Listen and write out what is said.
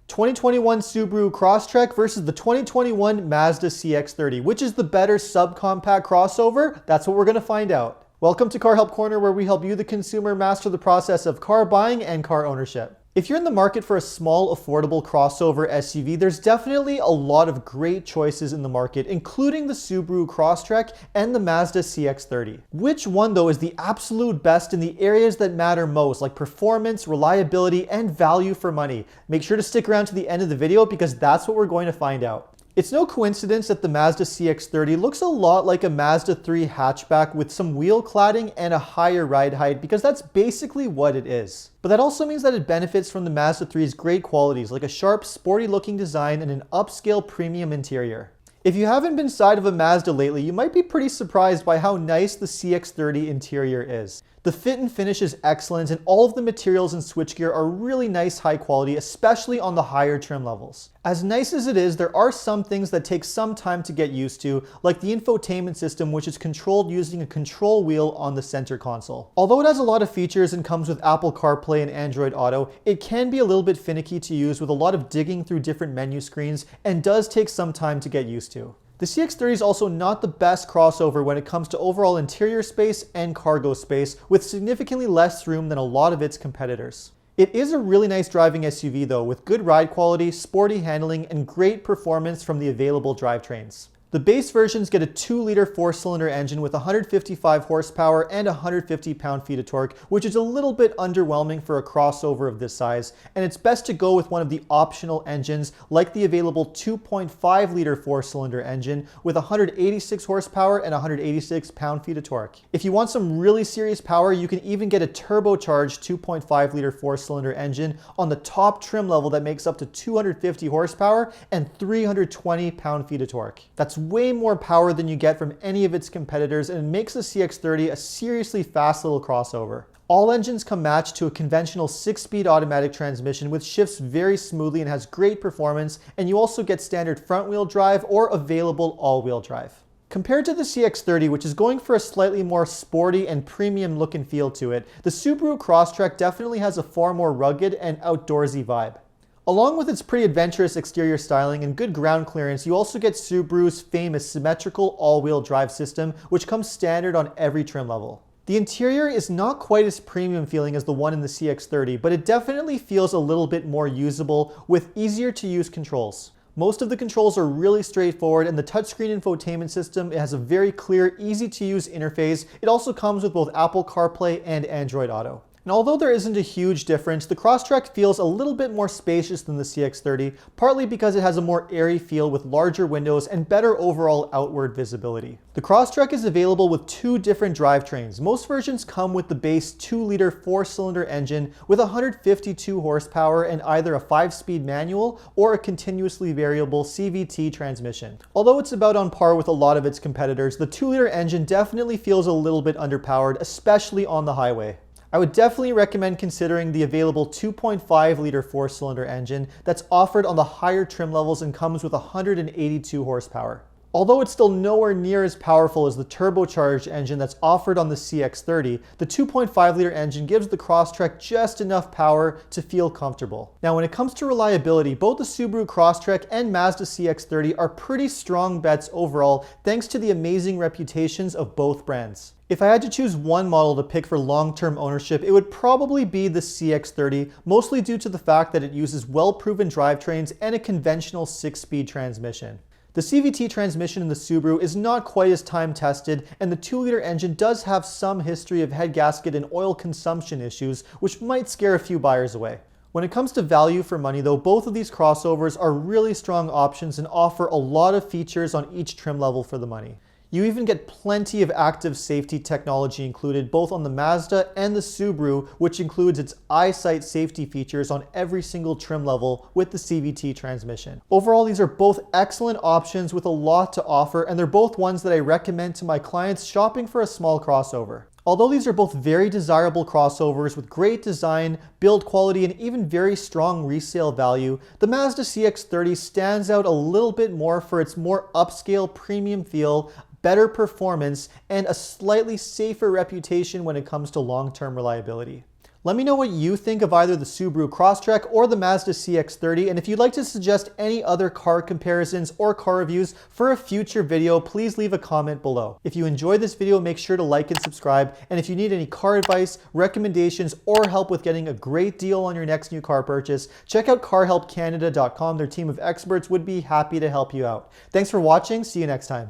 2021 Subaru Crosstrek versus the 2021 Mazda CX-30. Which is the better subcompact crossover? That's what we're going to find out. Welcome to Car Help Corner, where we help you, the consumer, master the process of car buying and car ownership. If you're in the market for a small, affordable crossover SUV, there's definitely a lot of great choices in the market, including the Subaru Crosstrek and the Mazda CX-30. Which one, though, is the absolute best in the areas that matter most, like performance, reliability, and value for money? Make sure to stick around to the end of the video because that's what we're going to find out. It's no coincidence that the Mazda CX-30 looks a lot like a Mazda 3 hatchback with some wheel cladding and a higher ride height, because that's basically what it is. But that also means that it benefits from the Mazda 3's great qualities, like a sharp, sporty looking design and an upscale premium interior. If you haven't been inside of a Mazda lately, you might be pretty surprised by how nice the CX-30 interior is. The fit and finish is excellent, and all of the materials and switchgear are really nice, high quality, especially on the higher trim levels. As nice as it is, there are some things that take some time to get used to, like the infotainment system, which is controlled using a control wheel on the center console. Although it has a lot of features and comes with Apple CarPlay and Android Auto, it can be a little bit finicky to use with a lot of digging through different menu screens and does take some time to get used to. The CX-30 is also not the best crossover when it comes to overall interior space and cargo space, with significantly less room than a lot of its competitors. It is a really nice driving SUV though, with good ride quality, sporty handling, and great performance from the available drivetrains. The base versions get a 2-liter 4-cylinder engine with 155 horsepower and 150 pound-feet of torque, which is a little bit underwhelming for a crossover of this size, and it's best to go with one of the optional engines like the available 2.5-liter 4-cylinder engine with 186 horsepower and 186 pound-feet of torque. If you want some really serious power, you can even get a turbocharged 2.5-liter 4-cylinder engine on the top trim level that makes up to 250 horsepower and 320 pound-feet of torque. That's way more power than you get from any of its competitors, and it makes the CX-30 a seriously fast little crossover. All engines come matched to a conventional 6-speed automatic transmission, which shifts very smoothly and has great performance, and you also get standard front-wheel drive or available all-wheel drive. Compared to the CX-30, which is going for a slightly more sporty and premium look and feel to it, the Subaru Crosstrek definitely has a far more rugged and outdoorsy vibe. Along with its pretty adventurous exterior styling and good ground clearance, you also get Subaru's famous symmetrical all-wheel drive system, which comes standard on every trim level. The interior is not quite as premium feeling as the one in the CX-30, but it definitely feels a little bit more usable with easier to use controls. Most of the controls are really straightforward, and the touchscreen infotainment system, it has a very clear, easy to use interface. It also comes with both Apple CarPlay and Android Auto. And although there isn't a huge difference, the Crosstrek feels a little bit more spacious than the CX-30, partly because it has a more airy feel with larger windows and better overall outward visibility. The Crosstrek is available with 2 different drivetrains. Most versions come with the base 2-liter 4-cylinder engine with 152 horsepower and either a 5-speed manual or a continuously variable CVT transmission. Although it's about on par with a lot of its competitors, the 2-liter engine definitely feels a little bit underpowered, especially on the highway. I would definitely recommend considering the available 2.5-liter 4-cylinder engine that's offered on the higher trim levels and comes with 182 horsepower. Although it's still nowhere near as powerful as the turbocharged engine that's offered on the CX-30, the 2.5-liter engine gives the Crosstrek just enough power to feel comfortable. Now, when it comes to reliability, both the Subaru Crosstrek and Mazda CX-30 are pretty strong bets overall, thanks to the amazing reputations of both brands. If I had to choose one model to pick for long-term ownership, it would probably be the CX-30, mostly due to the fact that it uses well-proven drivetrains and a conventional 6-speed transmission. The CVT transmission in the Subaru is not quite as time-tested, and the 2-liter engine does have some history of head gasket and oil consumption issues, which might scare a few buyers away. When it comes to value for money though, both of these crossovers are really strong options and offer a lot of features on each trim level for the money. You even get plenty of active safety technology included both on the Mazda and the Subaru, which includes its eyesight safety features on every single trim level with the CVT transmission. Overall, these are both excellent options with a lot to offer, and they're both ones that I recommend to my clients shopping for a small crossover. Although these are both very desirable crossovers with great design, build quality, and even very strong resale value, the Mazda CX-30 stands out a little bit more for its more upscale premium feel, better performance, and a slightly safer reputation when it comes to long-term reliability. Let me know what you think of either the Subaru Crosstrek or the Mazda CX-30, and if you'd like to suggest any other car comparisons or car reviews for a future video, please leave a comment below. If you enjoyed this video, make sure to like and subscribe, and if you need any car advice, recommendations, or help with getting a great deal on your next new car purchase, check out carhelpcanada.com. Their team of experts would be happy to help you out. Thanks for watching. See you next time.